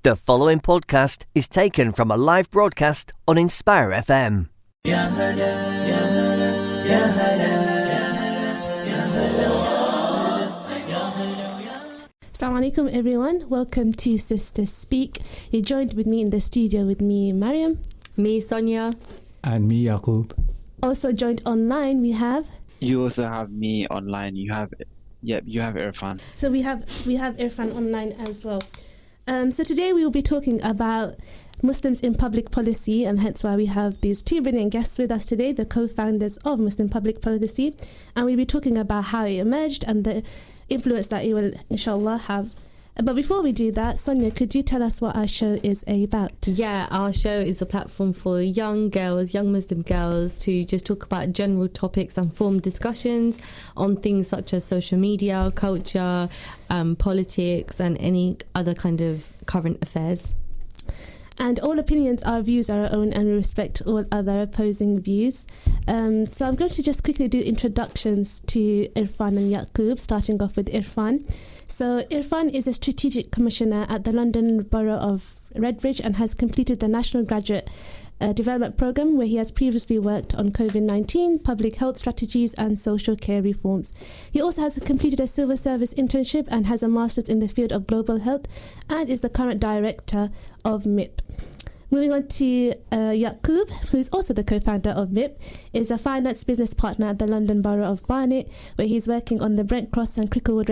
The following podcast is taken from a live broadcast on Inspire FM. Assalamu alaikum everyone, welcome to Sisters Speak. You're joined with me in the studio with me, Maryam. Me, Sonia. And me, Yakub. Also joined online, we have... You also have me online. You have Irfan. So we have Irfan online as well. So today we will be talking about Muslims in public policy, and hence why we have these two brilliant guests with us today, the co-founders of Muslim Public Policy, and we'll be talking about how it emerged and the influence that it will, inshallah, have. But before we do that, Sonia, could you tell us what our show is about? Yeah, our show is a platform for young Muslim girls to just talk about general topics and form discussions on things such as social media, culture, politics and any other kind of current affairs. And all opinions, our views are our own, and we respect all other opposing views. So I'm going to just quickly do introductions to Irfan and Yakub, starting off with Irfan. So Irfan is a strategic commissioner at the London Borough of Redbridge and has completed the National Graduate Development Programme, where he has previously worked on COVID-19, public health strategies and social care reforms. He also has completed a civil service internship and has a master's in the field of global health and is the current director of MIPP. Moving on to Yakub, who is also the co-founder of MIPP, is a finance business partner at the London Borough of Barnet, where he's working on the Brent Cross and Cricklewood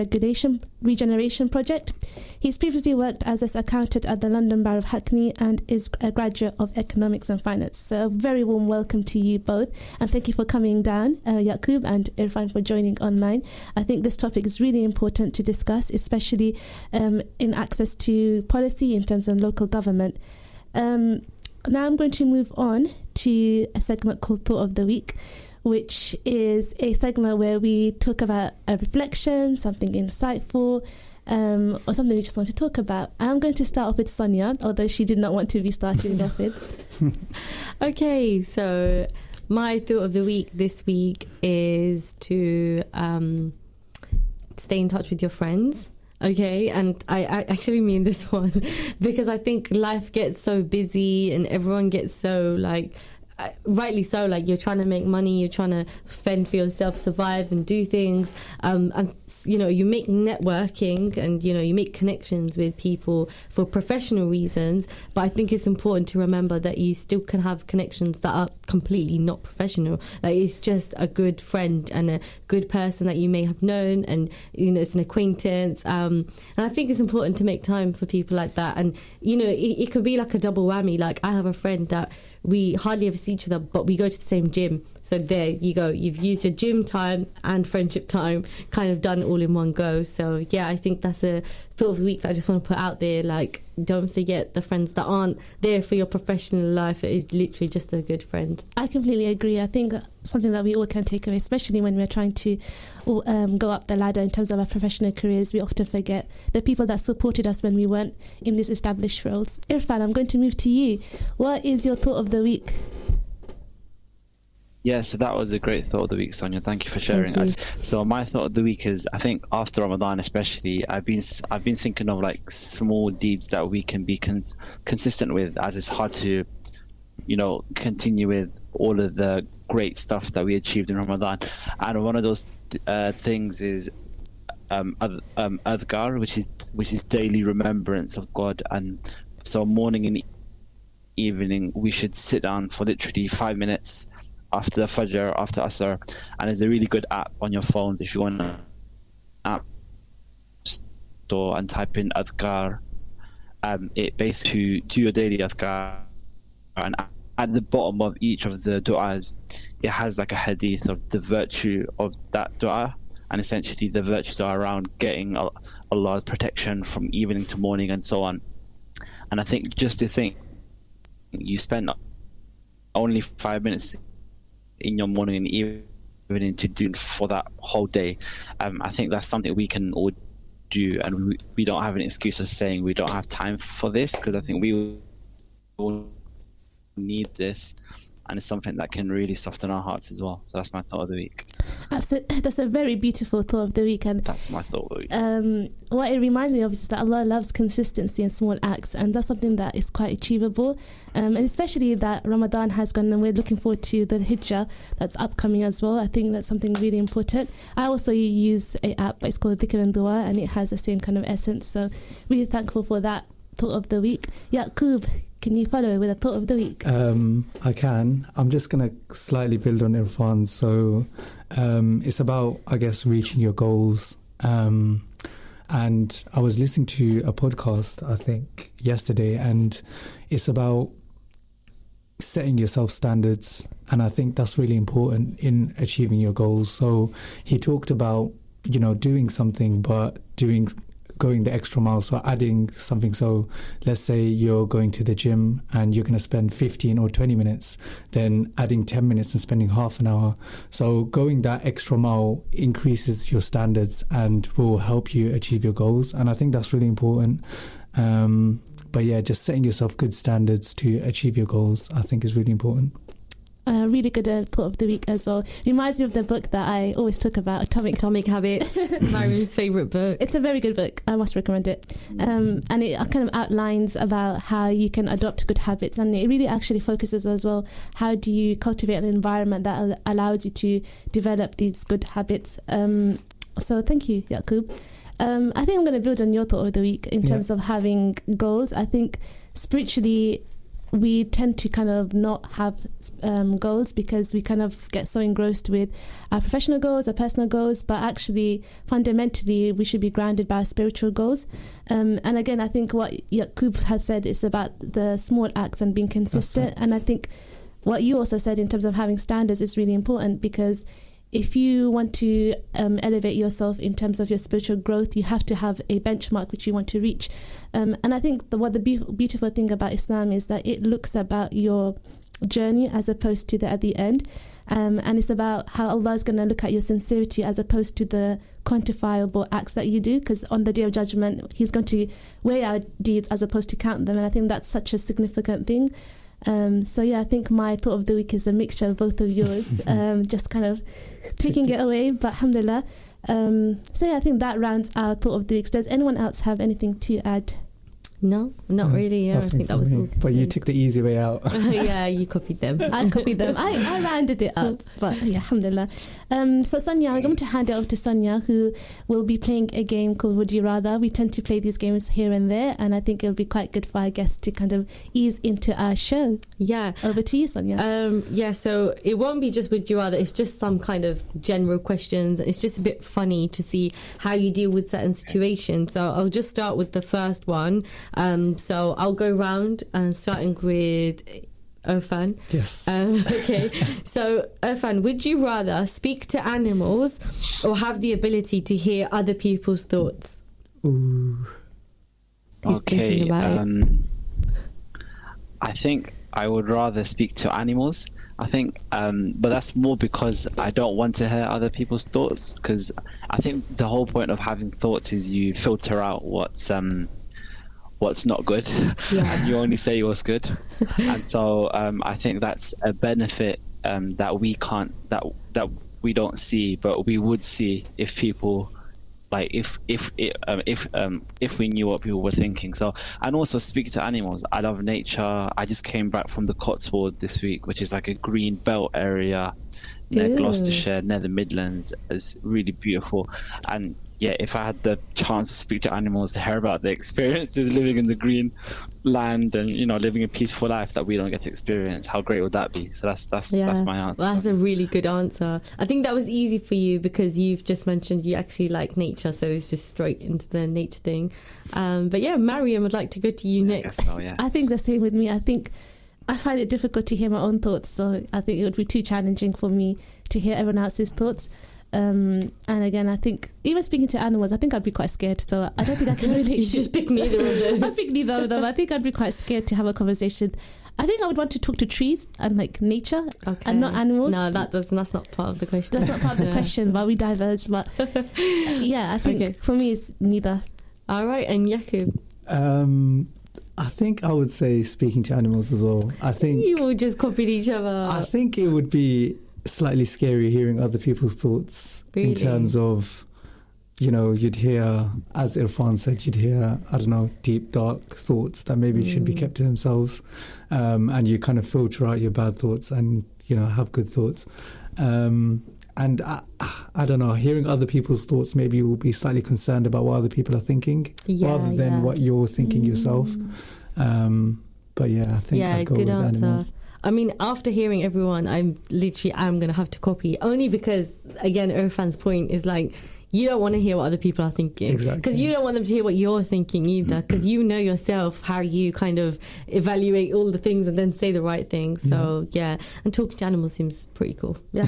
Regeneration Project. He's previously worked as an accountant at the London Borough of Hackney and is a graduate of economics and finance. So a very warm welcome to you both, and thank you for coming down, Yakub and Irfan, for joining online. I think this topic is really important to discuss, especially in access to policy in terms of local government. Now I'm going to move on to a segment called Thought of the Week, which is a segment where we talk about a reflection, something insightful, or something we just want to talk about. I'm going to start off with Sonia, although she did not want to be starting off with. Okay, so my Thought of the Week this week is to stay in touch with your friends. Okay, and I actually mean this one because I think life gets so busy and everyone gets so rightly so, you're trying to make money, you're trying to fend for yourself, survive and do things, and you make networking and you make connections with people for professional reasons, but I think it's important to remember that you still can have connections that are completely not professional. It's just a good friend and a good person that you may have known, and it's an acquaintance, and I think it's important to make time for people like that. And it could be like a double whammy. I have a friend that we hardly ever see each other, but we go to the same gym. So there you go. You've used your gym time and friendship time, kind of done all in one go. So yeah, I think that's a thought of the week that I just want to put out there. Don't forget the friends that aren't there for your professional life. It is literally just a good friend. I completely agree. I think something that we all can take away, especially when we're trying to go up the ladder in terms of our professional careers, we often forget the people that supported us when we weren't in these established roles. Irfan, I'm going to move to you. What is your thought of the week? Yeah, so that was a great thought of the week, Sonia. Thank you for sharing. So my thought of the week is, I think after Ramadan especially, I've been thinking of small deeds that we can be consistent with, as it's hard to continue with all of the great stuff that we achieved in Ramadan. And one of those things is adhkar, which is daily remembrance of God. And so morning and evening we should sit down for literally 5 minutes after the Fajr, after Asr, and there's a really good app on your phones if you want to app store and type in adhkar. It basically do your daily adhkar, and at the bottom of each of the du'as it has a hadith of the virtue of that du'a, and essentially the virtues are around getting Allah's protection from evening to morning and so on. And I think just to think you spend only 5 minutes in your morning and evening to do for that whole day, I think that's something we can all do, and we don't have an excuse of saying we don't have time for this, because I think we all need this. and it's something that can really soften our hearts as well. So that's my thought of the week. Absolutely, that's a very beautiful thought of the week. And that's my thought of the week. What it reminds me of is that Allah loves consistency and small acts, and that's something that is quite achievable. And especially that Ramadan has gone, and we're looking forward to the Hijjah that's upcoming as well. I think that's something really important. I also use an app, it's called Dhikr and Dua, and it has the same kind of essence. So really thankful for that thought of the week. Yakub, can you follow with a thought of the week? I can. I'm just going to slightly build on Irfan. So it's about, I guess, reaching your goals. And I was listening to a podcast, I think, yesterday, and it's about setting yourself standards. And I think that's really important in achieving your goals. So he talked about, doing something, but going the extra mile, so adding something. So let's say you're going to the gym and you're going to spend 15 or 20 minutes, then adding 10 minutes and spending half an hour. So going that extra mile increases your standards and will help you achieve your goals. And I think that's really important. But yeah, just setting yourself good standards to achieve your goals, I think is really important. Really good thought of the week as well. Reminds me of the book that I always talk about, Atomic Habits. Maryam's favourite book. It's a very good book. I must recommend it. And it kind of outlines about how you can adopt good habits, and it really actually focuses as well, how do you cultivate an environment that allows you to develop these good habits. So thank you, Yakub. I think I'm going to build on your thought of the week in terms of having goals. I think spiritually, we tend to kind of not have goals because we kind of get so engrossed with our professional goals, our personal goals, but actually fundamentally we should be grounded by our spiritual goals. And again, I think what Yakub has said is about the small acts and being consistent. And I think what you also said in terms of having standards is really important, because if you want to elevate yourself in terms of your spiritual growth, you have to have a benchmark which you want to reach. And I think the beautiful thing about Islam is that it looks about your journey as opposed to at the end. And it's about how Allah is going to look at your sincerity as opposed to the quantifiable acts that you do, because on the Day of Judgment, He's going to weigh our deeds as opposed to count them. And I think that's such a significant thing. So yeah, I think my thought of the week is a mixture of both of yours, just kind of taking it away, but alhamdulillah. So yeah, I think that rounds our thought of the week. Does anyone else have anything to add? No, not really. Yeah, I think that was all. But you took the easy way out. Yeah, you copied them. I copied them. I rounded it up, but yeah, alhamdulillah. So Sonia, I'm going to hand it over to Sonia, who will be playing a game called Would You Rather. We tend to play these games here and there, and I think it'll be quite good for our guests to kind of ease into our show. Yeah. Over to you, Sonia. Yeah, so it won't be just Would You Rather, it's just some kind of general questions. It's just a bit funny to see how you deal with certain situations. So I'll just start with the first one. So I'll go round, starting with Irfan. Yes. Okay. So Irfan, would you rather speak to animals or have the ability to hear other people's thoughts? Ooh. He's thinking about it. I think I would rather speak to animals. I think, but that's more because I don't want to hear other people's thoughts. Because I think the whole point of having thoughts is you filter out what's not good, and you only say what's good. And so I think that's a benefit that we don't see, but we would see if people, like if we knew what people were thinking. So, and also speak to animals. I love nature. I just came back from the Cotswold this week, which is like a green belt area near Gloucestershire, near the Midlands. It's really beautiful. And yeah, if I had the chance to speak to animals, to hear about their experiences living in the green land and, living a peaceful life that we don't get to experience, how great would that be? So that's my answer. Well, that's a really good answer. I think that was easy for you because you've just mentioned you actually like nature, so it's just straight into the nature thing. But yeah, Maryam, would like to go to you next. So, yeah. I think the same with me. I think I find it difficult to hear my own thoughts, so I think it would be too challenging for me to hear everyone else's thoughts. And again, I think even speaking to animals, I think I'd be quite scared. So I don't think I can really. You just pick neither of those. I pick neither of them. I think I'd be quite scared to have a conversation. I think I would want to talk to trees and like nature, and not animals. No, that's not part of the question. That's not part of the question, but we diverge. But yeah, I think for me it's neither. All right, and Yakub. I think I would say speaking to animals as well. I think You all just copied each other. I think it would be slightly scary hearing other people's thoughts Really? in terms of, you'd hear, as Irfan said, you'd hear, I don't know, deep, dark thoughts that maybe should be kept to themselves. And you kind of filter out your bad thoughts and, have good thoughts. And I don't know, hearing other people's thoughts, maybe you'll be slightly concerned about what other people are thinking rather than what you're thinking yourself. But yeah, I think I'd go good with answer. animals. I mean, after hearing everyone, I'm going to have to copy. Only because, again, Irfan's point is like, you don't want to hear what other people are thinking. Exactly. Because you don't want them to hear what you're thinking either. Because you know yourself how you kind of evaluate all the things and then say the right thing. So, yeah. And talking to animals seems pretty cool. Yeah.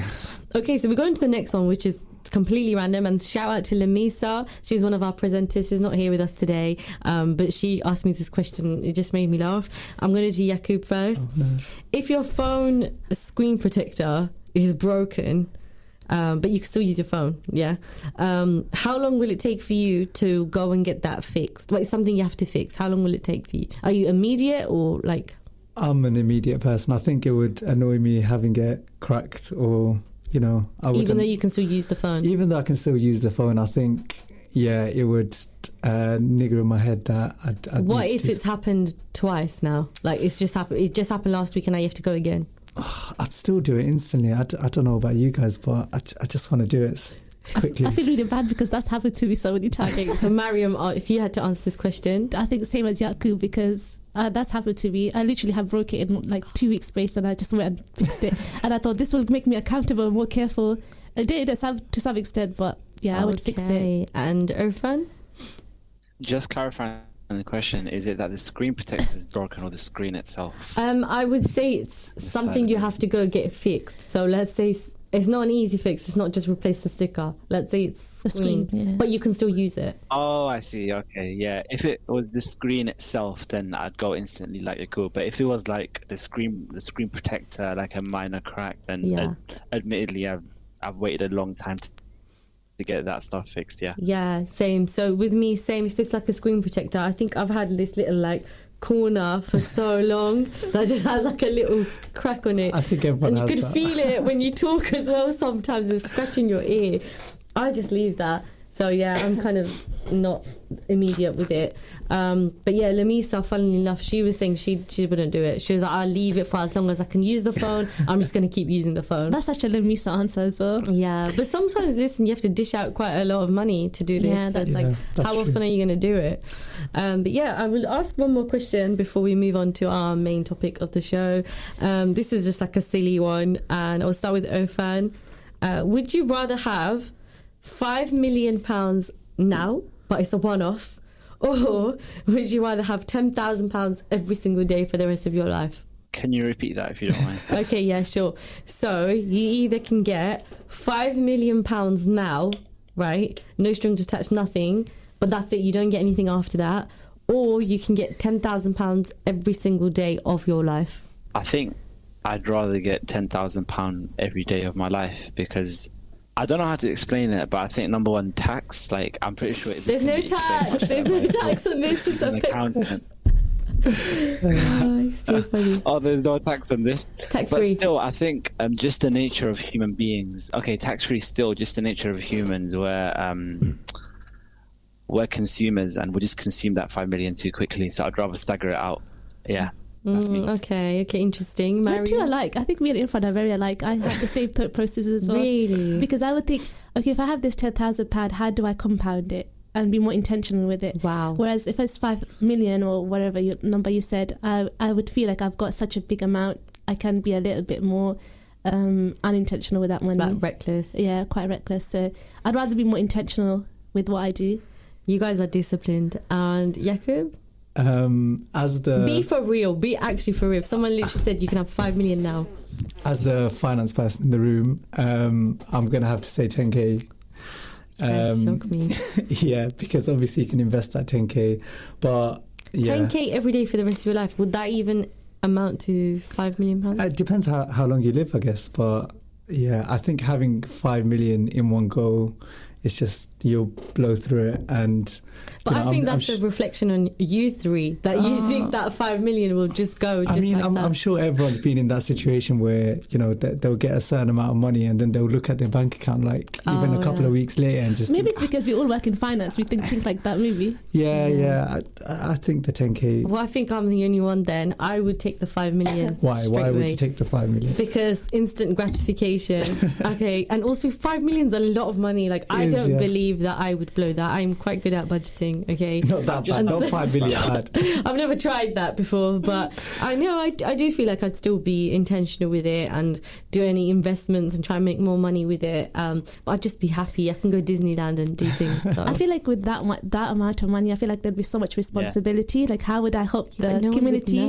Okay, so we're going to the next one, which is completely random. And shout out to Lamisa. She's one of our presenters. She's not here with us today. But she asked me this question. It just made me laugh. I'm going to do Yakub first. Oh, no. If your phone screen protector is broken... but you can still use your phone, yeah. How long will it take for you to go and get that fixed? Like something you have to fix. How long will it take for you? Are you immediate or like? I'm an immediate person. I think it would annoy me having it cracked or, I would. Even though you can still use the phone? Even though I can still use the phone, I think, it would nigger in my head that I'd what need if to it's happened twice now? Like it just happened last week and now you have to go again? I'd still do it instantly. I don't know about you guys, but I just want to do it quickly. I feel really bad because that's happened to me so many times. Okay, so Maryam, if you had to answer this question. I think the same as Yakub because that's happened to me. I literally have broke it in like 2 weeks space and I just went and fixed it. And I thought this will make me accountable and more careful. I did to some extent, but yeah, I would fix it. And Irfan? Just clarifying the question, is it that the screen protector is broken or the screen itself? I would say it's something you have to go get fixed. So let's say it's not an easy fix. It's not just replace the sticker. Let's say it's the screen, yeah. But you can still use it. Oh, I see. Okay, yeah. If it was the screen itself, then I'd go instantly like you're cool. But if it was like the screen protector, like a minor crack, then admittedly, I've waited a long time to get that stuff fixed. Yeah, Same. So with me, same. If it's like a screen protector, I think I've had this little like corner for so long that just has like a little crack on it. I think everyone has that. And you can feel it when you talk as well. Sometimes it's scratching your ear. I just leave that. So yeah, I'm kind of not immediate with it. But yeah, Lamisa, funnily enough, she was saying she wouldn't do it. She was like, I'll leave it for as long as I can use the phone. I'm just going to keep using the phone. That's such a Lamisa answer as well. Yeah, but sometimes listen, you have to dish out quite a lot of money to do this. Yeah, so it's like, how often are you going to do it? But yeah, I will ask one more question before we move on to our main topic of the show. This is just like a silly one, and I'll start with Irfan. Would you rather have £5 million now, but it's a one-off, or would you rather have £10,000 every single day for the rest of your life? Can you repeat that if you don't mind? Okay, yeah, sure. So you either can get £5 million now, right? No strings attached, nothing, but that's it. You don't get anything after that. Or you can get £10,000 every single day of your life. I think I'd rather get £10,000 every day of my life because I don't know how to explain it, but I think number one, tax. Like I'm pretty sure there's no tax. There's no tax on this. It's an accountant. It's too funny. Oh, there's no tax on this. Tax but free. Still, I think just the nature of human beings. Okay, tax free. Still, just the nature of humans. We're consumers, and we just consume that 5 million too quickly. So I'd rather stagger it out. Yeah. Okay, interesting. Me too alike. I think me and Irfan are very alike. I have the same thought process as well. Really? Because I would think, okay, if I have this £10,000, how do I compound it and be more intentional with it? Wow. Whereas if it's 5 million or whatever number you said, I would feel like I've got such a big amount. I can be a little bit more unintentional with that money. Like reckless. Yeah, quite reckless. So I'd rather be more intentional with what I do. You guys are disciplined. And Yakub? Be for real. Be actually for real. If someone literally said you can have 5 million now. As the finance person in the room, I'm going to have to say 10k. Shock me. Yeah, because obviously you can invest that 10k, but yeah. 10k every day for the rest of your life. Would that even amount to £5 million? It depends how long you live, I guess. But yeah, I think having 5 million in one go It's just you'll blow through it. And but I think that's a reflection on you three, that you think that 5 million will just go. I'm sure everyone's been in that situation where, you know, they'll get a certain amount of money and then they'll look at their bank account like even a couple of weeks later and just maybe it's because we all work in finance, we think like that, maybe. I think the 10k. Well, I think I'm the only one then. I would take the 5 million. Why would you take the 5 million? Because instant gratification. Okay, and also 5 million is a lot of money. Like, I don't believe that I would blow that. I'm quite good at budgeting. Okay, not that bad. Not 5 million bad. I've never tried that before, but I know I do feel like I'd still be intentional with it and do any investments and try and make more money with it. But I'd just be happy. I can go Disneyland and do things. So. I feel like with that amount of money, I feel like there'd be so much responsibility. Like, how would I help the community?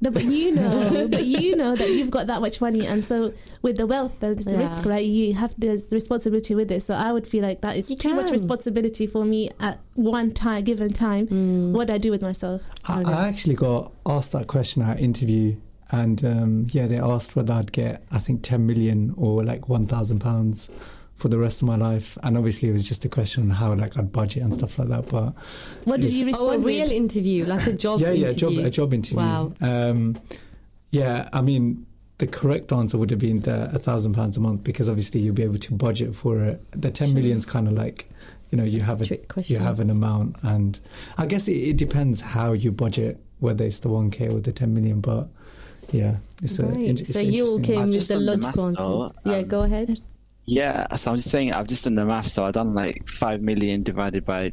No, but you know that you've got that much money, and so with the wealth, there's the risk, right? There's the responsibility with it. So I would feel like that is too much responsibility for me at one given time. What do I do with myself? I actually got asked that question at interview, and they asked whether I'd get, I think, 10 million or like £1,000 for the rest of my life, and obviously it was just a question on how I'd budget and stuff like that. But what did you respond? A real interview, like a job interview. a job interview. Wow. I mean, the correct answer would have been the £1,000 a month, because obviously you'll be able to budget for it. The 10 million's kind of like, you know, you have an amount, and I guess it depends how you budget, whether it's the 1k or the 10 million. But yeah, it's so you all came with the logical answers. Go ahead. Yeah, so I'm just saying, I've just done the math, so I've done like 5 million divided by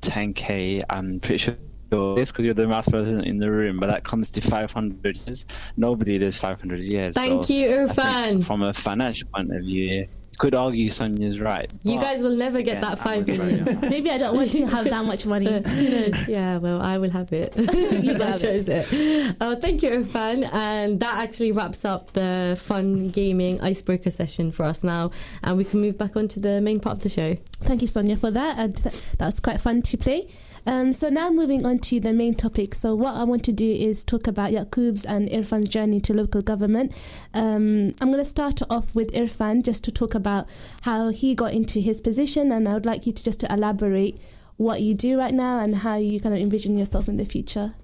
10k. I'm pretty sure it's because you're the math person in the room, but that comes to 500 years. Nobody lives 500 years. Thank you, Irfan. From a financial point of view, you could argue Sonia's right. You guys will never get that 5 million. Maybe I don't want to have that much money. Who knows? Yeah, well, I will have it. Because I chose it. Thank you, Irfan. And that actually wraps up the fun gaming icebreaker session for us now. And we can move back on to the main part of the show. Thank you, Sonia, for that. And that was quite fun to play. So now moving on to the main topic. So what I want to do is talk about Yakub's and Irfan's journey to local government. I'm going to start off with Irfan just to talk about how he got into his position, and I would like you to just to elaborate what you do right now and how you kind of envision yourself in the future.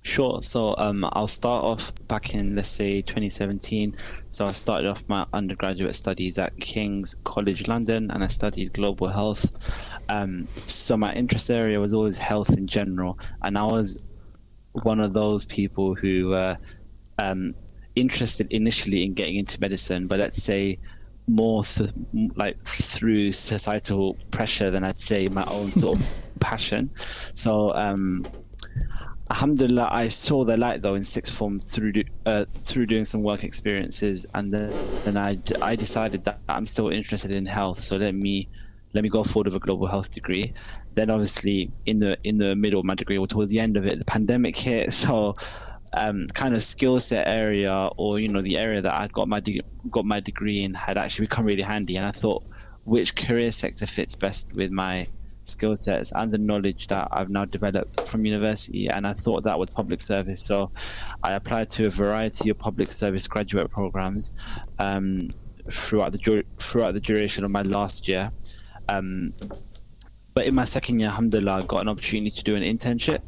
Sure. So I'll start off back in, let's say, 2017. So I started off my undergraduate studies at King's College London, and I studied global health. So my interest area was always health in general, and I was one of those people who were interested initially in getting into medicine, but let's say more through societal pressure than I'd say my own sort of passion. So alhamdulillah, I saw the light though in sixth form through doing some work experiences, and then I decided that I'm still interested in health, so let me go forward with a global health degree. Then obviously in the middle of my degree, or towards the end of it, the pandemic hit, so kind of skill set area, or you know, the area that I got my degree in had actually become really handy, and I thought, which career sector fits best with my skill sets and the knowledge that I've now developed from university? And I thought that was public service, so I applied to a variety of public service graduate programs throughout the duration of my last year. But in my second year, alhamdulillah, I got an opportunity to do an internship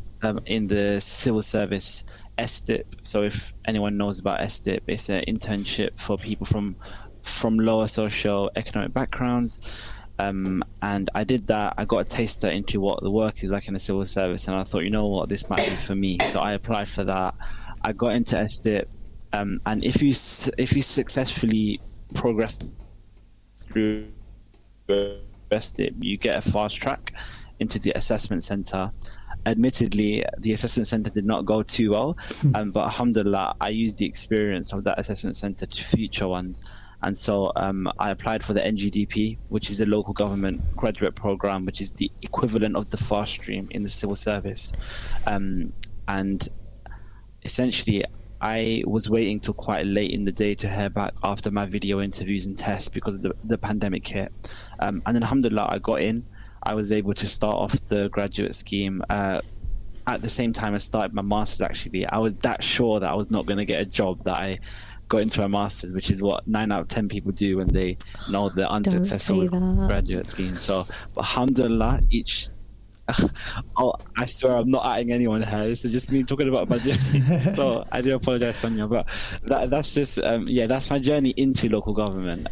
in the civil service SDIP. So if anyone knows about SDIP, it's an internship for people from lower socio-economic backgrounds. And I did that. I got a taster into what the work is like in the civil service, and I thought, you know what, this might be for me. So I applied for that. I got into SDIP, and if you successfully progress through SDIP, you get a fast track into the assessment center. Admittedly, the assessment center did not go too well, but alhamdulillah, I used the experience of that assessment center to future ones. And so I applied for the NGDP, which is a local government graduate program, which is the equivalent of the fast stream in the civil service. And essentially, I was waiting till quite late in the day to hear back after my video interviews and tests because of the pandemic hit. And then alhamdulillah, I got in. I was able to start off the graduate scheme at the same time I started my master's. Actually, I was that sure that I was not going to get a job that got into a master's, which is what 9 out of 10 people do when they know they're unsuccessful with graduate scheme. So, but alhamdulillah, I swear I'm not adding anyone here. This is just me talking about my journey. So I do apologize, Sonia, but that's just that's my journey into local government.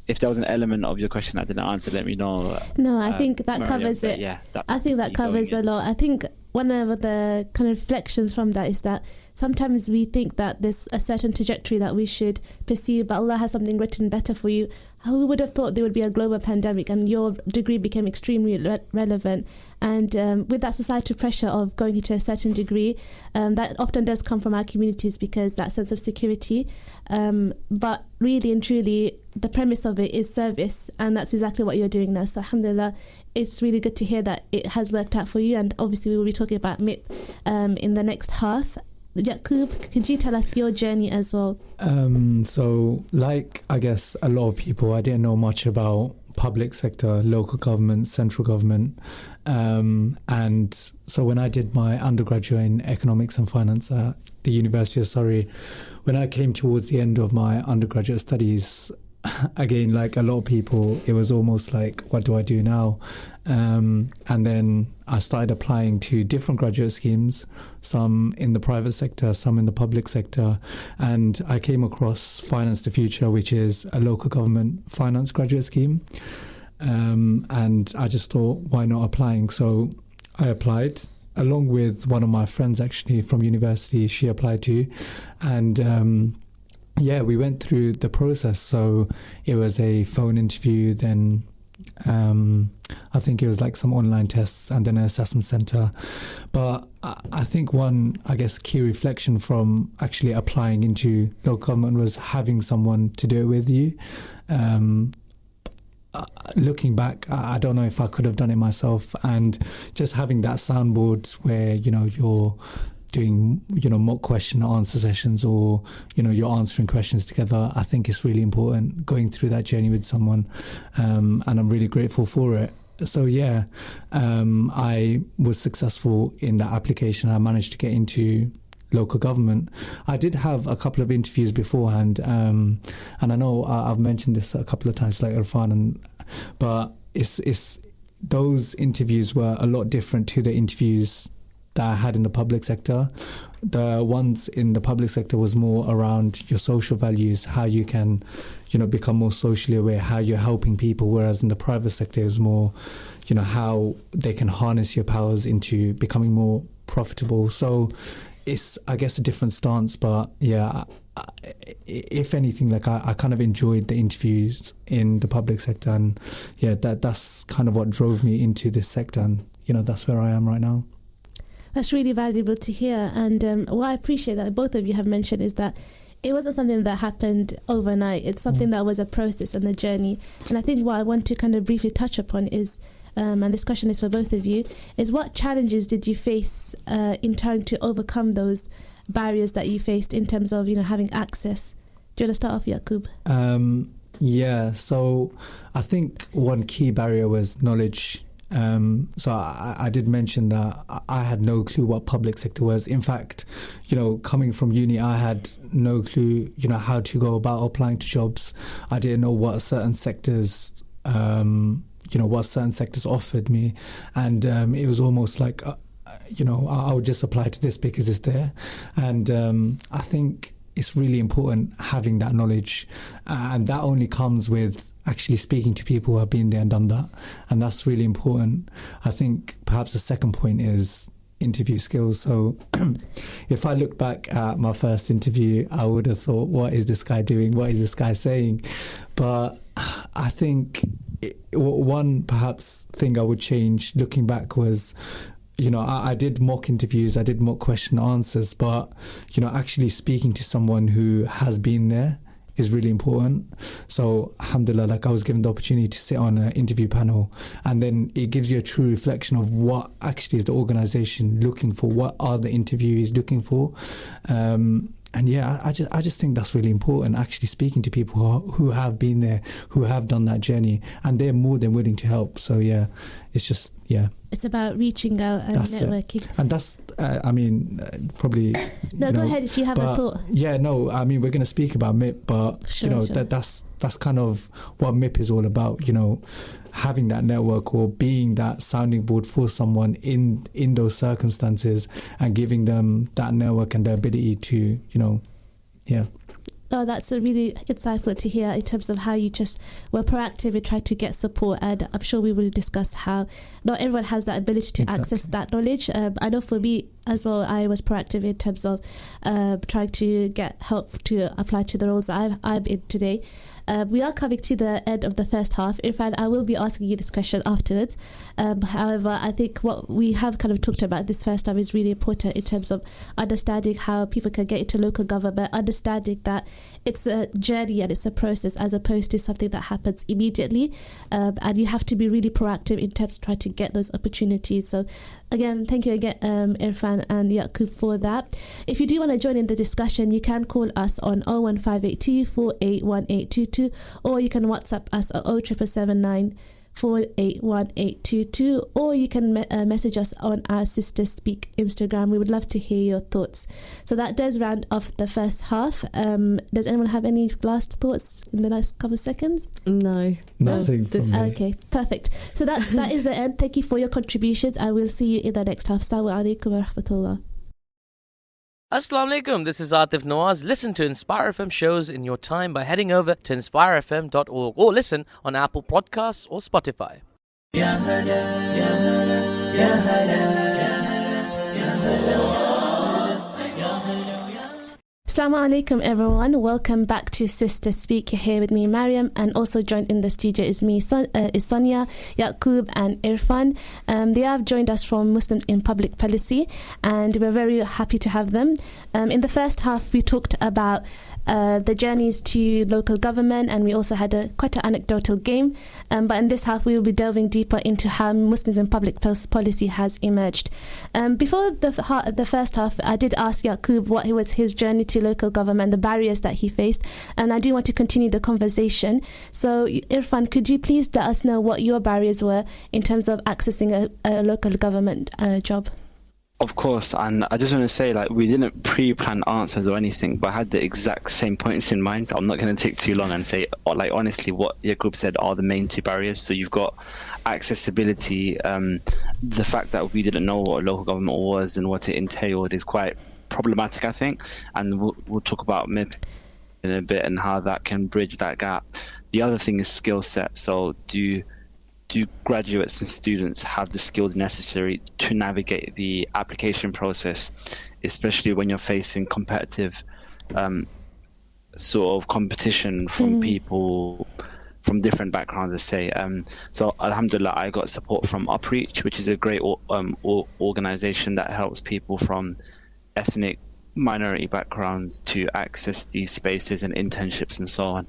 If there was an element of your question I didn't answer, let me know. No, I think that Maryam, covers it. Yeah, I think that covers a lot. I think one of the kind of reflections from that is that sometimes we think that there's a certain trajectory that we should pursue, but Allah has something written better for you. Who would have thought there would be a global pandemic, and your degree became extremely relevant? And with that societal pressure of going into a certain degree, that often does come from our communities, because that sense of security. But really and truly, the premise of it is service, and that's exactly what you're doing now. So alhamdulillah, it's really good to hear that it has worked out for you. And obviously we will be talking about MIPP in the next half. Yakub, could you tell us your journey as well? So like, I guess a lot of people, I didn't know much about public sector, local government, central government. And so when I did my undergraduate in economics and finance at the University of Surrey, when I came towards the end of my undergraduate studies, again, like a lot of people, it was almost like, what do I do now? And then I started applying to different graduate schemes, some in the private sector, some in the public sector. And I came across Finance the Future, which is a local government finance graduate scheme. And I just thought, why not applying? So I applied along with one of my friends actually from university. She applied too. And we went through the process. So it was a phone interview, then I think it was like some online tests, and then an assessment centre. But I think one, I guess, key reflection from actually applying into local government was having someone to do it with you. Looking back, I don't know if I could have done it myself, and just having that soundboard where, you're doing, mock question answer sessions, or, you're answering questions together. I think it's really important going through that journey with someone. And I'm really grateful for it. So I was successful in that application. I managed to get into local government. I did have a couple of interviews beforehand, and I know I've mentioned this a couple of times, like Irfan, but it's those interviews were a lot different to the interviews that I had in the public sector. The ones in the public sector was more around your social values, how you can, become more socially aware, how you're helping people, whereas in the private sector it was more, how they can harness your powers into becoming more profitable. So it's, I guess, a different stance, but if anything, like I kind of enjoyed the interviews in the public sector, and that's kind of what drove me into this sector, and that's where I am right now. That's really valuable to hear. And what I appreciate that both of you have mentioned is that it wasn't something that happened overnight. It's something that was a process and a journey. And I think what I want to kind of briefly touch upon is, and this question is for both of you, is what challenges did you face in trying to overcome those barriers that you faced in terms of, having access? Do you want to start off, Yakub? So I think one key barrier was knowledge. So I did mention that I had no clue what public sector was. In fact, coming from uni, I had no clue, how to go about applying to jobs. I didn't know what certain sectors, offered me. And it was almost like, I would just apply to this because it's there. And I think it's really important having that knowledge, and that only comes with actually speaking to people who have been there and done that, and that's really important. I think perhaps the second point is interview skills. So if I look back at my first interview, I would have thought, what is this guy doing? What is this guy saying? But I think one perhaps thing I would change looking back was, I did mock interviews, I did mock question answers, but, actually speaking to someone who has been there is really important. So, alhamdulillah, like I was given the opportunity to sit on an interview panel, and then it gives you a true reflection of what actually is the organisation looking for, what are the interviewees looking for. I just think that's really important, actually speaking to people who have been there, who have done that journey, and they're more than willing to help. So, it's just, it's about reaching out and That's networking. it. And that's, probably. No, go ahead if you have a thought. Yeah, no, I mean, we're going to speak about MIPP, but Sure. that's kind of what MIPP is all about. Having that network or being that sounding board for someone in those circumstances and giving them that network and the ability to, yeah. Oh, that's a really insightful to hear in terms of how you just were proactive and tried to get support. And I'm sure we will discuss how not everyone has that ability to access that knowledge. I know for me as well, I was proactive in terms of trying to get help to apply to the roles I'm in today. We are coming to the end of the first half. Irfan, I will be asking you this question afterwards. However, I think what we have kind of talked about this first time is really important in terms of understanding how people can get into local government, understanding that it's a journey and it's a process as opposed to something that happens immediately. And you have to be really proactive in terms of trying to get those opportunities. So again, thank you again, Irfan and Yakub, for that. If you do want to join in the discussion, you can call us on 01582 481822, or you can WhatsApp us at 07779 481822, or you can message us on our Sister Speak Instagram. We would love to hear your thoughts. So that does round off the first half. Does anyone have any last thoughts in the last couple of seconds? No. Nothing from me. Okay, perfect. So that is the end. Thank you for your contributions. I will see you in the next half. Assalamu alaikum wa rahmatullah. Assalamu alaikum, this is Atif Nawaz. Listen to Inspire FM shows in your time by heading over to inspirefm.org or listen on Apple Podcasts or Spotify. Assalamu alaikum everyone, welcome back to Sister Speak. You're here with me, Maryam, and also joined in the studio is me, Sonia, Yakub and Irfan. They have joined us from Muslims in Public Policy, and we're very happy to have them. In the first half we talked about the journeys to local government, and we also had quite an anecdotal game, but in this half we will be delving deeper into how Muslims in public policy has emerged. Before the first half, I did ask Yakub what was his journey to local government, the barriers that he faced, and I do want to continue the conversation. So Irfan, could you please let us know what your barriers were in terms of accessing a local government job? Of course, and I just want to say, we didn't pre-plan answers or anything, but I had the exact same points in mind, so I'm not going to take too long and say, honestly, what Yakub said are the main two barriers. So you've got accessibility. The fact that we didn't know what a local government was and what it entailed is quite problematic, I think, and we'll talk about MIPP in a bit and how that can bridge that gap. The other thing is skill set. So do graduates and students have the skills necessary to navigate the application process, especially when you're facing competitive sort of competition from people from different backgrounds, let's say. So alhamdulillah, I got support from Upreach, which is a great organization that helps people from ethnic minority backgrounds to access these spaces and internships and so on.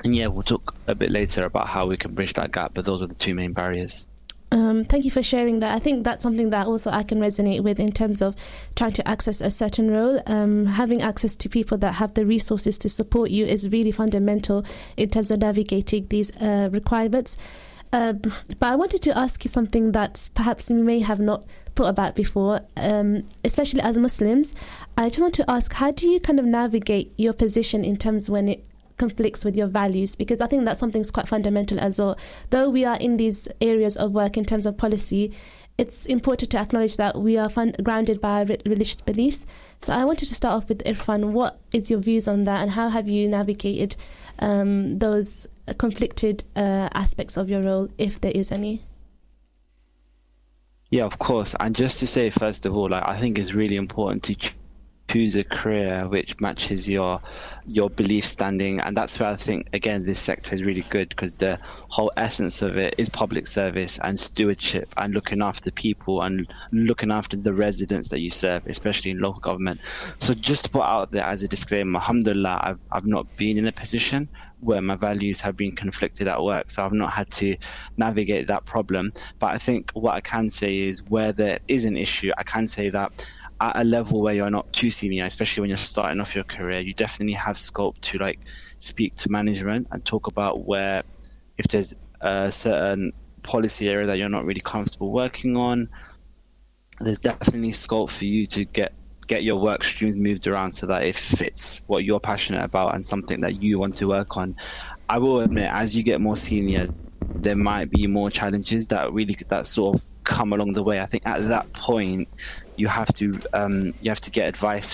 And yeah, we'll talk a bit later about how we can bridge that gap, but those are the two main barriers. Thank you for sharing that. I think that's something that also I can resonate with in terms of trying to access a certain role. Having access to people that have the resources to support you is really fundamental in terms of navigating these requirements. But I wanted to ask you something that perhaps you may have not thought about before, especially as Muslims. I just want to ask, how do you kind of navigate your position in terms when it conflicts with your values? Because I think that's something that's quite fundamental as well. Though we are in these areas of work in terms of policy, it's important to acknowledge that we are grounded by our religious beliefs. So I wanted to start off with Irfan. What is your views on that, and how have you navigated those conflicted aspects of your role, if there is any? Yeah, of course. And just to say, first of all, I think it's really important to choose a career which matches your belief standing, and that's where I think, again, this sector is really good, because the whole essence of it is public service and stewardship and looking after people and looking after the residents that you serve, especially in local government. So just to put out there as a disclaimer, alhamdulillah, I've not been in a position where my values have been conflicted at work, so I've not had to navigate that problem. But I think what I can say is, where there is an issue, I can say that at a level where you're not too senior, especially when you're starting off your career, you definitely have scope to speak to management and talk about where, if there's certain policy area that you're not really comfortable working on, there's definitely scope for you to get your work streams moved around so that it fits what you're passionate about and something that you want to work on. I will admit, as you get more senior, there might be more challenges that sort of come along the way. I think at that point you have to get advice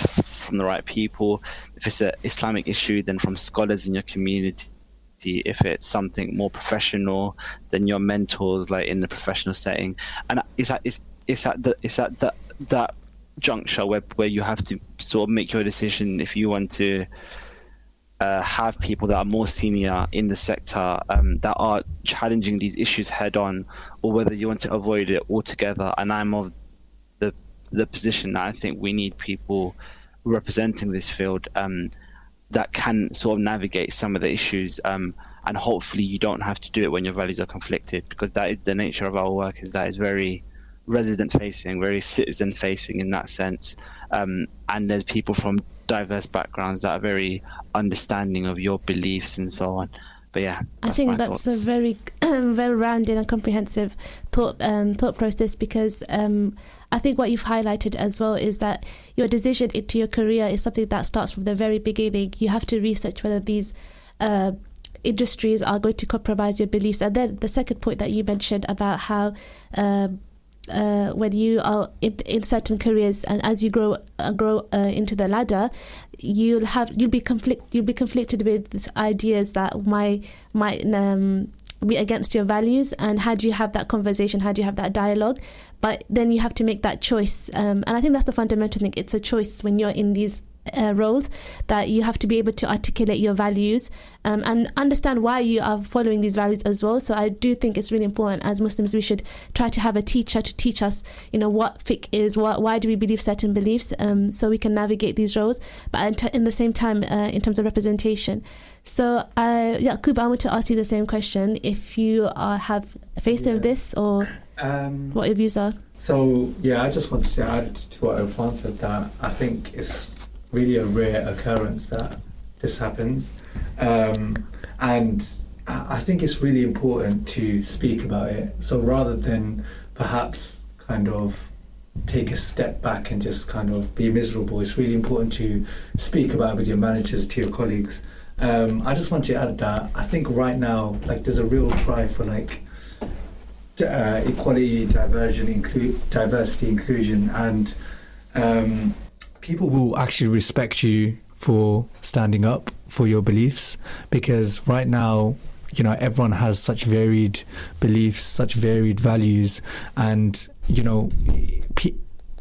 from the right people. If it's an Islamic issue, then from scholars in your community. If it's something more professional, then your mentors, like in the professional setting. And it's at that juncture where you have to sort of make your decision if you want to have people that are more senior in the sector that are challenging these issues head on, or whether you want to avoid it altogether. And I'm of the position that I think we need people representing this field that can sort of navigate some of the issues, and hopefully you don't have to do it when your values are conflicted, because that is the nature of our work, is that it's very resident facing, very citizen facing in that sense, and there's people from diverse backgrounds that are very understanding of your beliefs and so on. But yeah, I think that's thoughts. a very well-rounded and comprehensive thought process, because I think what you've highlighted as well is that your decision into your career is something that starts from the very beginning. You have to research whether these industries are going to compromise your beliefs. And then the second point that you mentioned about how when you are in certain careers, and as you grow into the ladder, you'll be conflicted with these ideas that might be against your values. And how do you have that conversation? How do you have that dialogue? But then you have to make that choice, and I think that's the fundamental thing. It's a choice when you're in these roles, that you have to be able to articulate your values and understand why you are following these values as well. So I do think it's really important as Muslims we should try to have a teacher to teach us, what fiqh is, why do we believe certain beliefs, so we can navigate these roles, but in the same time in terms of representation. So Yakub, I want to ask you the same question, if you have faced this, or what your views are. So I just wanted to add to what Irfan said, that I think it's really a rare occurrence that this happens, and I think it's really important to speak about it. So rather than perhaps kind of take a step back and just kind of be miserable, it's really important to speak about it with your managers, to your colleagues. I just want to add that I think right now, there's a real drive for equality, diversity, inclusion, and people will actually respect you for standing up for your beliefs, because right now, everyone has such varied beliefs, such varied values, and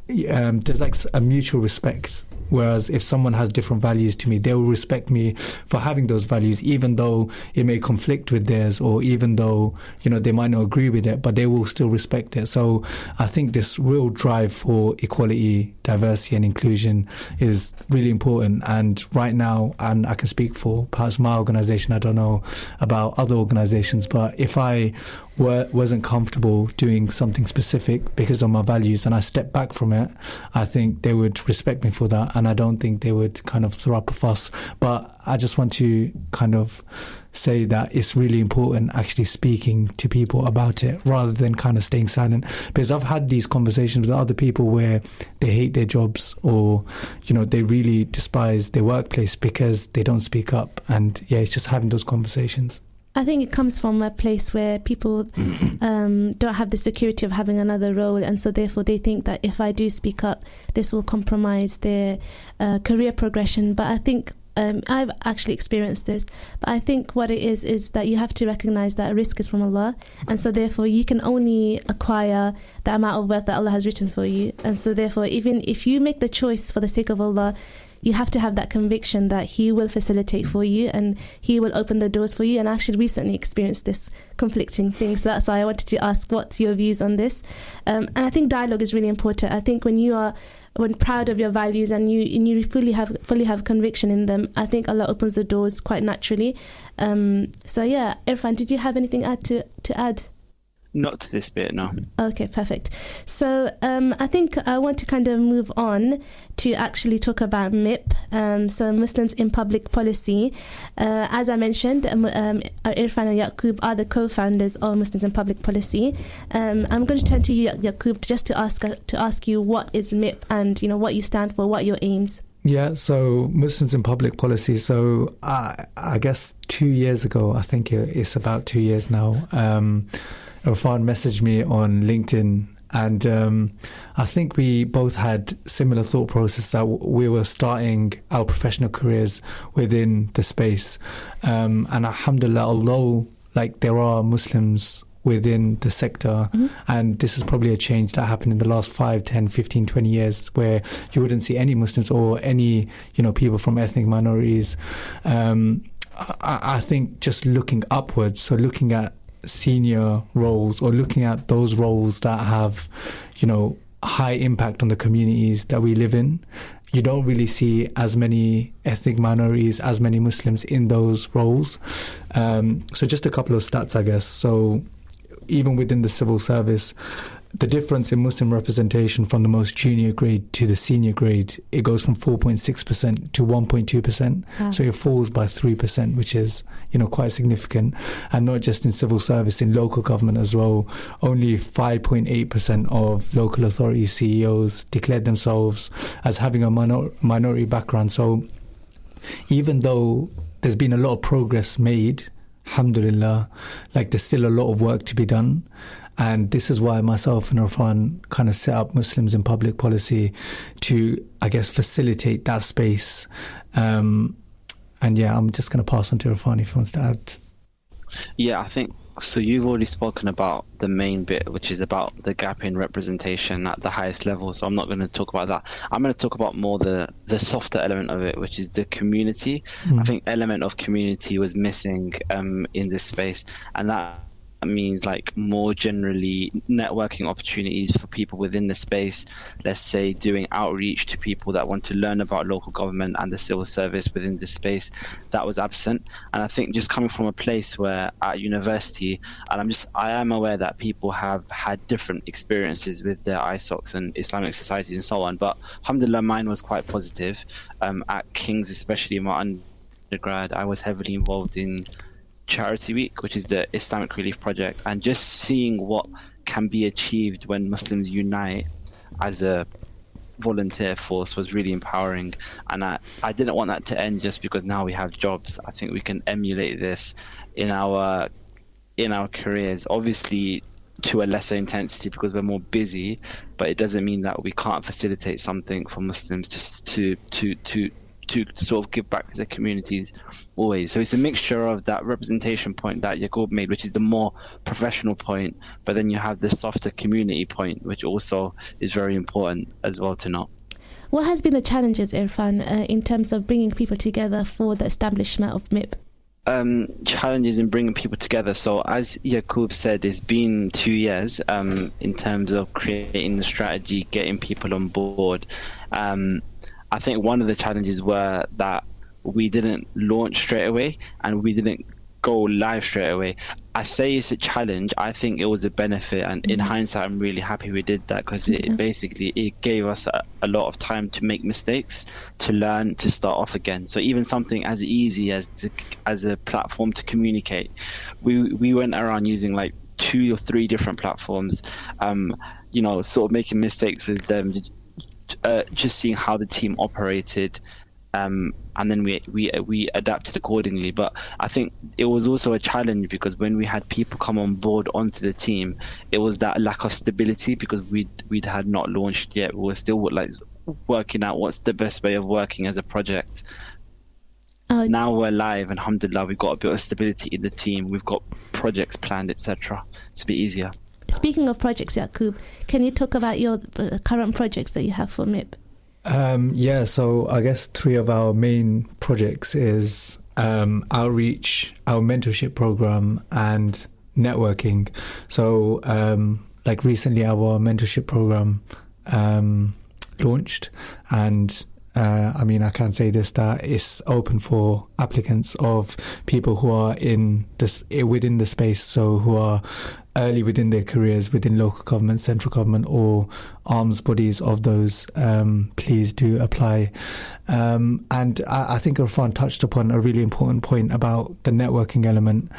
there's a mutual respect. Whereas if someone has different values to me, they will respect me for having those values, even though it may conflict with theirs, or even though, they might not agree with it, but they will still respect it. So I think this real drive for equality, diversity and inclusion is really important. And right now, and I can speak for perhaps my organisation, I don't know about other organisations, but if I wasn't comfortable doing something specific because of my values and I stepped back from it, I think they would respect me for that, and I don't think they would kind of throw up a fuss. But I just want to kind of say that it's really important actually speaking to people about it rather than kind of staying silent, because I've had these conversations with other people where they hate their jobs, or they really despise their workplace because they don't speak up, and it's just having those conversations. I think it comes from a place where people don't have the security of having another role, and so therefore they think that if I do speak up, this will compromise their career progression. But I think I've actually experienced this, but I think what it is that you have to recognize that risk is from Allah, and so therefore you can only acquire the amount of wealth that Allah has written for you. And so therefore, even if you make the choice for the sake of Allah, you have to have that conviction that He will facilitate for you and He will open the doors for you. And I actually recently experienced this conflicting thing, so that's why I wanted to ask what's your views on this. And I think dialogue is really important. I think when proud of your values and you fully have conviction in them, I think Allah opens the doors quite naturally. So Irfan, did you have anything to add? Not to this bit, no. Okay, perfect. So I think I want to kind of move on to actually talk about MIPP, so Muslims in Public Policy. As I mentioned, Irfan and Yakub are the co-founders of Muslims in Public Policy. I'm going to turn to you, Yakub, just to ask you what is MIPP and what you stand for, what are your aims. Yeah, so Muslims in Public Policy. So I guess 2 years ago, I think it's about 2 years now, Irfan messaged me on LinkedIn, and I think we both had similar thought process that we were starting our professional careers within the space. And alhamdulillah, although there are Muslims within the sector, and this is probably a change that happened in the last 5, 10, 15, 20 years, where you wouldn't see any Muslims or any people from ethnic minorities. I think just looking upwards, so looking at senior roles or looking at those roles that have high impact on the communities that we live in, you don't really see as many ethnic minorities, as many Muslims in those roles. So just a couple of stats, I guess. So even within the civil service, the difference in Muslim representation from the most junior grade to the senior grade, it goes from 4.6% to 1.2%. Wow. So it falls by 3%, which is, quite significant. And not just in civil service, in local government as well. Only 5.8% of local authority CEOs declared themselves as having a minority background. So even though there's been a lot of progress made, alhamdulillah, there's still a lot of work to be done. And this is why myself and Irfan kind of set up Muslims in Public Policy to, I guess, facilitate that space. And yeah, I'm just going to pass on to Irfan if he wants to add. Yeah, I think so. You've already spoken about the main bit, which is about the gap in representation at the highest level. So I'm not going to talk about that. I'm going to talk about more the softer element of it, which is the community. I think element of community was missing in this space, and that means more generally networking opportunities for people within the space. Let's say doing outreach to people that want to learn about local government and the civil service within this space. That was absent. And I think just coming from a place where at university, and I am aware that people have had different experiences with their ISOCs and Islamic societies and so on, but alhamdulillah, mine was quite positive. At King's, especially in my undergrad, I was heavily involved in Charity Week, which is the Islamic Relief Project, and just seeing what can be achieved when Muslims unite as a volunteer force was really empowering. And I didn't want that to end just because now we have jobs. I think we can emulate this in our careers, obviously to a lesser intensity because we're more busy, but it doesn't mean that we can't facilitate something for Muslims just to sort of give back to their communities always. So it's a mixture of that representation point that Yakub made, which is the more professional point, but then you have the softer community point, which also is very important as well to note. What has been the challenges, Irfan, in terms of bringing people together for the establishment of MIPP? Challenges in bringing people together. So as Yakub said, it's been 2 years in terms of creating the strategy, getting people on board. I think one of the challenges were that we didn't launch straight away and we didn't go live straight away. I say it's a challenge. I think it was a benefit, and in hindsight, I'm really happy we did that because it gave us a lot of time to make mistakes, to learn, to start off again. So even something as easy as a platform to communicate, we went around using 2 or 3 different platforms, sort of making mistakes with them. Just seeing how the team operated, and then we adapted accordingly. But I think it was also a challenge because when we had people come on board onto the team, it was that lack of stability because we'd had not launched yet. We were still working out what's the best way of working as a project. Now we're live, and alhamdulillah, we've got a bit of stability in the team. We've got projects planned, etc. It's a bit easier. Speaking of projects, Yakub, can you talk about your current projects that you have for MIPP? So I guess 3 of our main projects is outreach, our mentorship program, and networking. So recently our mentorship program launched, and I mean, I can say this, that it's open for applicants of people who are in this within the space, so who are early within their careers within local government, central government, or arms bodies of those. Please do apply. And I think Irfan touched upon a really important point about the networking element.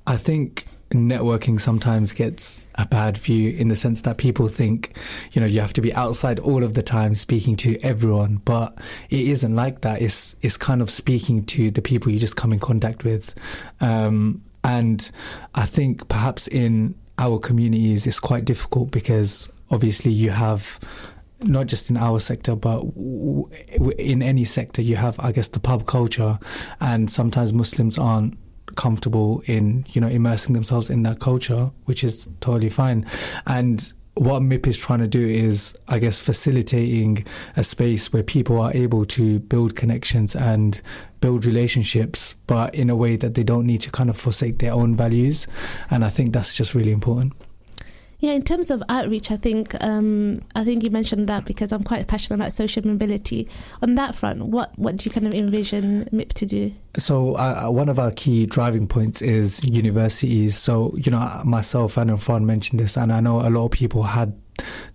I think networking sometimes gets a bad view in the sense that people think, you know, you have to be outside all of the time speaking to everyone, but it isn't like that. It's kind of speaking to the people you just come in contact with. And I think perhaps in our communities it's quite difficult because obviously you have, not just in our sector, but in any sector, you have, I guess, the pub culture, and sometimes Muslims aren't comfortable in, you know, immersing themselves in that culture, which is totally fine. And what MIPP is trying to do is, I guess, facilitating a space where people are able to build connections and build relationships, but in a way that they don't need to kind of forsake their own values. And I think that's just really important. Yeah, in terms of outreach, I think you mentioned that because I'm quite passionate about social mobility. On that front, what do you kind of envision MIPP to do? So one of our key driving points is universities. So, you know, myself and Irfan mentioned this, and I know a lot of people had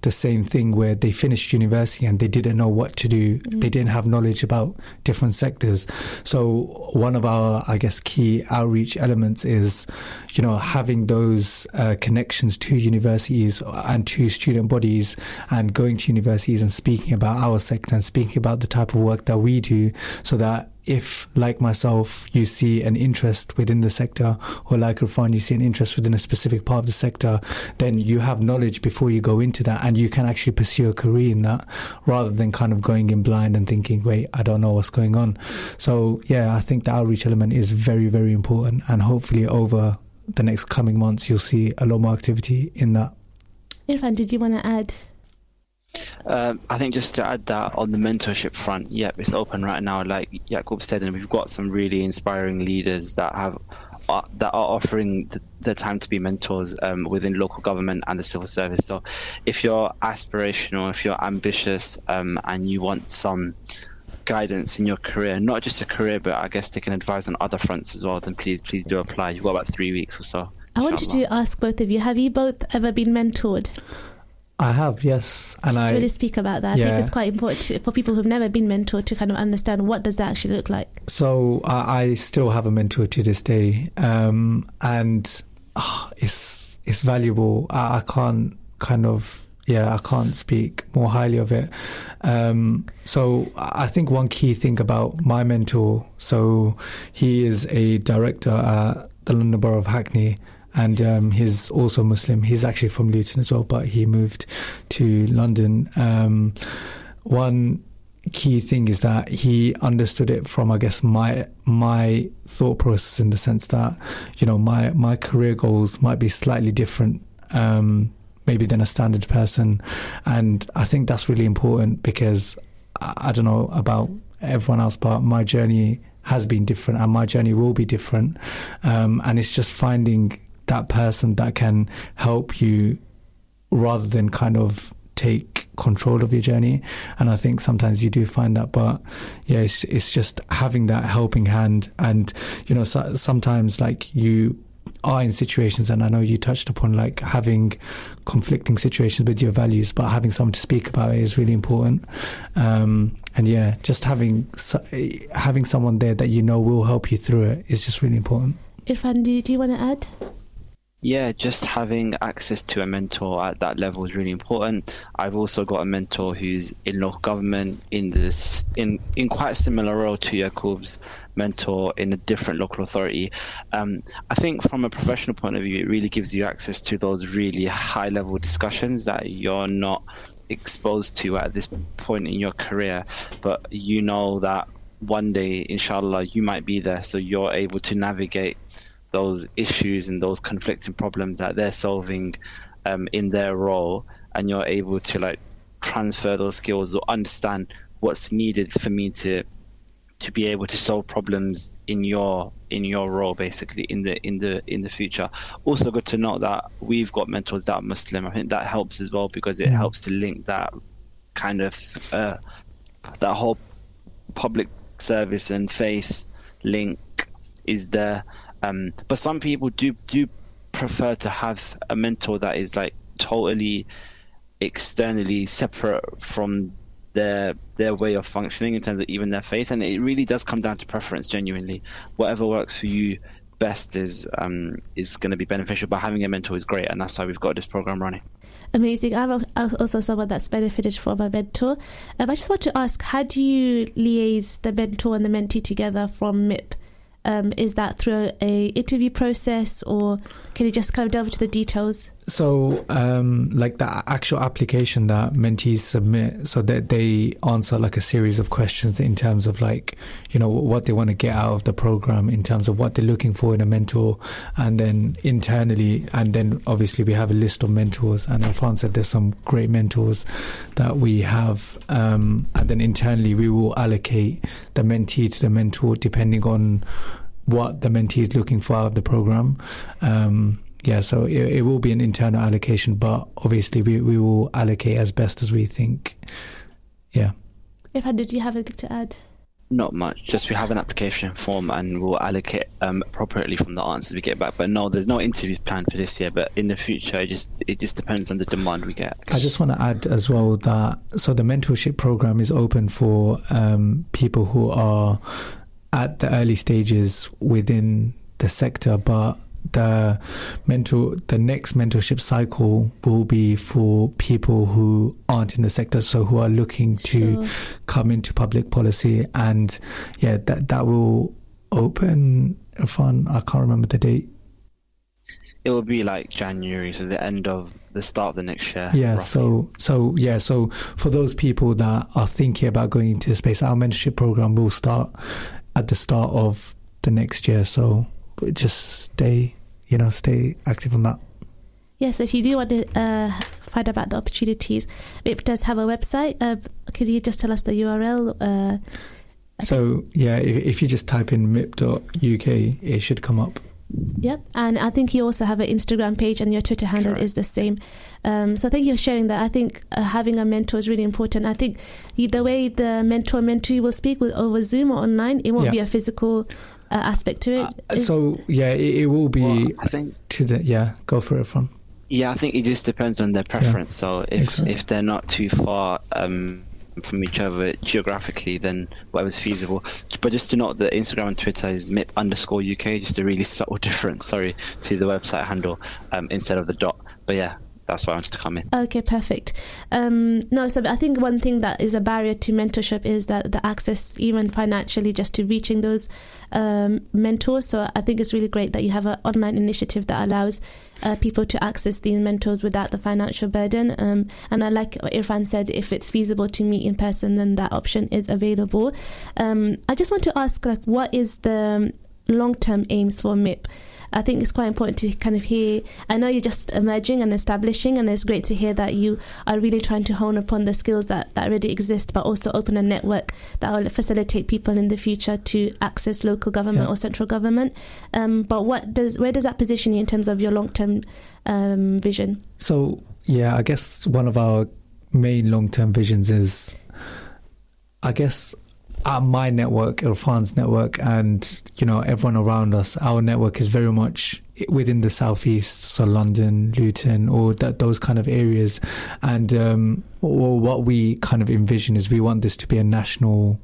the same thing where they finished university and they didn't know what to do. They didn't have knowledge about different sectors. So one of our, I guess, key outreach elements is, you know, having those connections to universities and to student bodies, and going to universities and speaking about our sector and speaking about the type of work that we do, so that if, like myself, you see an interest within the sector, or like Irfan, you see an interest within a specific part of the sector, then you have knowledge before you go into that, and you can actually pursue a career in that, rather than kind of going in blind and thinking, wait, I don't know what's going on. So yeah, I think the outreach element is very, very important, and hopefully over the next coming months you'll see a lot more activity in that. Irfan, did you want to add? I think just to add that on the mentorship front, yep, it's open right now, like Yakub said, and we've got some really inspiring leaders that are offering the time to be mentors within local government and the civil service. So if you're aspirational, if you're ambitious, and you want some guidance in your career, not just a career, but I guess taking advice on other fronts as well, then please do apply. You've got about 3 weeks or so. I wanted to ask both of you, have you both ever been mentored? I have, yes. And I really speak about that. Yeah. I think it's quite important for people who've never been mentored to kind of understand what does that actually look like. So I still have a mentor to this day, and it's valuable. I can't I can't speak more highly of it. So I think one key thing about my mentor, so he is a director at the London Borough of Hackney, and he's also Muslim. He's actually from Luton as well, but he moved to London. One key thing is that he understood it from, I guess, my thought process, in the sense that, you know, my career goals might be slightly different maybe than a standard person, and I think that's really important, because I don't know about everyone else, but my journey has been different and my journey will be different, and it's just finding that person that can help you rather than kind of take control of your journey. And I think sometimes you do find that, but yeah, it's just having that helping hand. And, you know, sometimes like you are in situations, and I know you touched upon like having conflicting situations with your values, but having someone to speak about it is really important. And yeah, just having someone there that you know will help you through it is just really important. Irfan, do you want to add? Yeah, just having access to a mentor at that level is really important. I've also got a mentor who's in local government, in quite a similar role to Yakub's mentor in a different local authority. I think from a professional point of view, it really gives you access to those really high level discussions that you're not exposed to at this point in your career, but you know that one day, inshallah, you might be there, so you're able to navigate those issues and those conflicting problems that they're solving in their role, and you're able to like transfer those skills or understand what's needed for me to be able to solve problems in your role, basically in the future. Also good to note that we've got mentors that are Muslim. I think that helps as well, because it helps to link that kind of that whole public service and faith link is there. But some people do prefer to have a mentor that is like totally externally separate from their way of functioning in terms of even their faith, and it really does come down to preference. Genuinely, whatever works for you best is going to be beneficial, but having a mentor is great, and that's why we've got this program running. Amazing. I'm also someone that's benefited from a mentor. I just want to ask, how do you liaise the mentor and the mentee together from MIPP? Is that through a interview process, or can you just kind of delve into the details? So, like the actual application that mentees submit, so that they answer like a series of questions in terms of like, you know, what they want to get out of the program, in terms of what they're looking for in a mentor, and then internally, and then obviously we have a list of mentors, and Irfan said there's some great mentors that we have, and then internally we will allocate the mentee to the mentor depending on what the mentee is looking for out of the program. So it will be an internal allocation, but obviously we will allocate as best as we think. Yeah. Irfan, did you have anything to add? Not much. Just we have an application form and we'll allocate appropriately from the answers we get back. But no, there's no interviews planned for this year. But in the future, it just depends on the demand we get. I just want to add as well that so the mentorship program is open for people who are at the early stages within the sector, but the next mentorship cycle will be for people who aren't in the sector, so who are looking to come into public policy. And yeah, that will open, Irfan, I can't remember the date. It will be like January, so the start of the next year. Yeah, roughly. so for those people that are thinking about going into the space, our mentorship program will start at the start of the next year, so just stay active on that. Yes, if you do want to find out about the opportunities, MIPP does have a website. Could you just tell us the URL? If you just type in mip.uk, it should come up. Yep, and I think you also have an Instagram page, and your Twitter handle is the same. So thank you for sharing that. I think having a mentor is really important. I think the way the mentor-mentee will speak over Zoom or online, it won't be a physical aspect to it. It will be. Well, I think go for it, Irfan. Yeah, I think it just depends on their preference. So if they're not too far from each other geographically, then whatever's feasible. But just to note that Instagram and Twitter is MIPP_UK, just a really subtle difference, to the website handle instead of the dot. But yeah, that's why I wanted to come in. Okay, perfect. So I think one thing that is a barrier to mentorship is that the access, even financially, just to reaching those mentors. So I think it's really great that you have an online initiative that allows people to access these mentors without the financial burden. And I like what Irfan said, if it's feasible to meet in person, then that option is available. I just want to ask, what is the long-term aims for MIPP? I think it's quite important to kind of hear. I know you're just emerging and establishing, and it's great to hear that you are really trying to hone upon the skills that already exist, but also open a network that will facilitate people in the future to access local government or central government. But where does that position you in terms of your long-term vision? So, I guess one of our main long-term visions is, my network, Irfan's network, and everyone around us, our network is very much within the southeast, so London, Luton, or those kind of areas. And what we kind of envision is we want this to be a national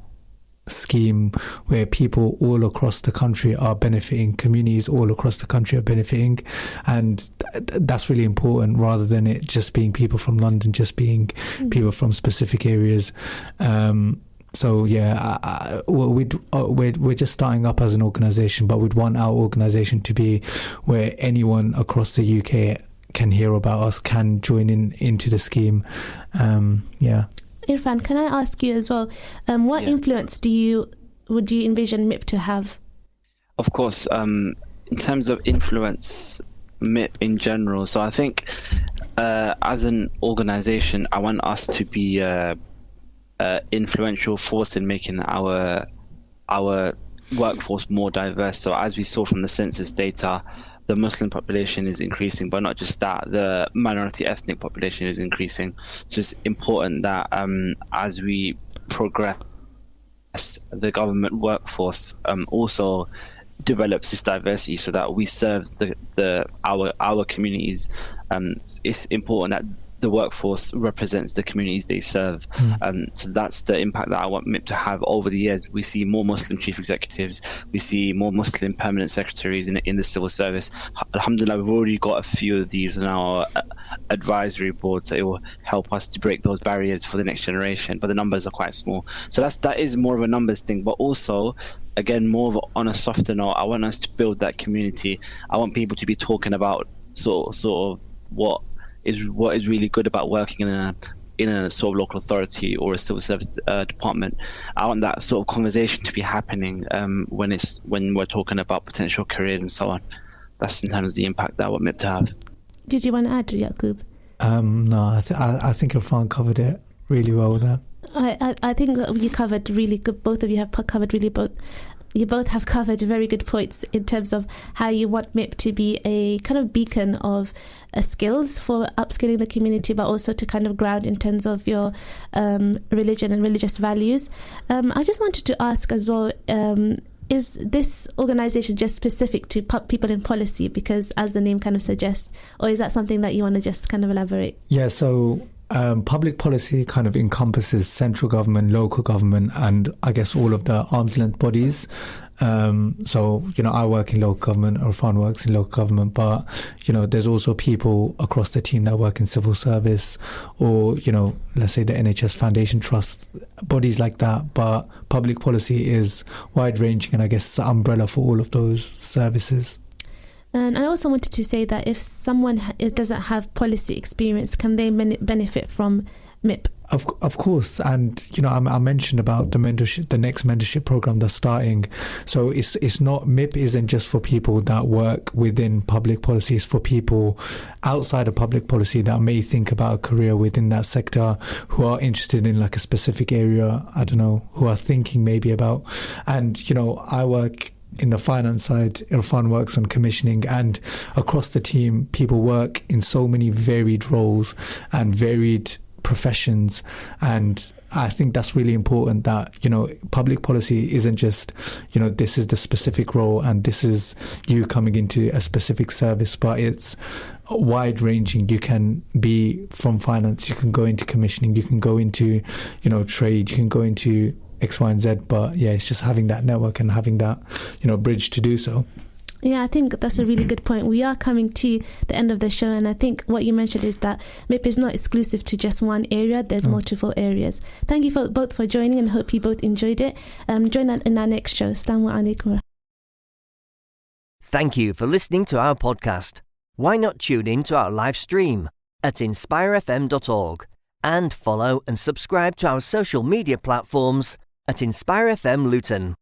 scheme where people all across the country are benefiting, communities all across the country are benefiting, and that's really important, rather than it just being people from London, just being people from specific areas. We're just starting up as an organisation, but we'd want our organisation to be where anyone across the UK can hear about us, can join into the scheme. Irfan, can I ask you as well, what influence would you envision MIPP to have? Of course, in terms of influence, MIPP in general. So I think as an organisation, I want us to be influential force in making our workforce more diverse. So as we saw from the census data, the Muslim population is increasing, but not just that, the minority ethnic population is increasing. So it's important that as we progress, the government workforce also develops this diversity so that we serve our communities. It's important that the workforce represents the communities they serve. So that's the impact that I want MIPP to have over the years. We see more Muslim chief executives, we see more Muslim permanent secretaries in the civil service. Alhamdulillah, we've already got a few of these in our advisory board, so it will help us to break those barriers for the next generation, but the numbers are quite small. So that is more of a numbers thing, but also, again, more of on a softer note, I want us to build that community. I want people to be talking about sort of what is really good about working in a sort of local authority or a civil service department. I want that sort of conversation to be happening when we're talking about potential careers and so on. That's sometimes the impact that I want MIPP to have. Did you want to add, Yakub? No, I think Irfan covered it really well there. I think that you covered really good. Both of you have covered you both have covered very good points in terms of how you want MIPP to be a kind of beacon of skills for upskilling the community, but also to kind of ground in terms of your religion and religious values. I just wanted to ask as well, is this organisation just specific to people in policy, because as the name kind of suggests, or is that something that you want to just kind of elaborate? Yeah, so public policy kind of encompasses central government, local government, and I guess all of the arm's length bodies. So, I work in local government, Irfan works in local government, but, there's also people across the team that work in civil service or, let's say the NHS Foundation Trust, bodies like that. But public policy is wide ranging, and I guess it's an umbrella for all of those services. And I also wanted to say that if someone doesn't have policy experience, can they benefit from MIPP? Of course, and I mentioned about the next mentorship program that's starting. So it's not, MIPP isn't just for people that work within public policy. It's for people outside of public policy that may think about a career within that sector, who are interested in like a specific area. I don't know, who are thinking maybe about. And I work in the finance side, Irfan works on commissioning, and across the team, people work in so many varied roles and varied professions. And I think that's really important, that, public policy isn't just, this is the specific role and this is you coming into a specific service, but it's wide ranging. You can be from finance, you can go into commissioning, you can go into, trade, you can go into X, Y, and Z, but yeah, it's just having that network and having that, bridge to do so. Yeah, I think that's a really good point. We are coming to the end of the show, and I think what you mentioned is that MIPP is not exclusive to just one area. There's multiple areas. Thank you both for joining, and hope you both enjoyed it. Join us in our next show. Assalamu alaikum. Thank you for listening to our podcast. Why not tune in to our live stream at inspirefm.org and follow and subscribe to our social media platforms at Inspire FM Luton.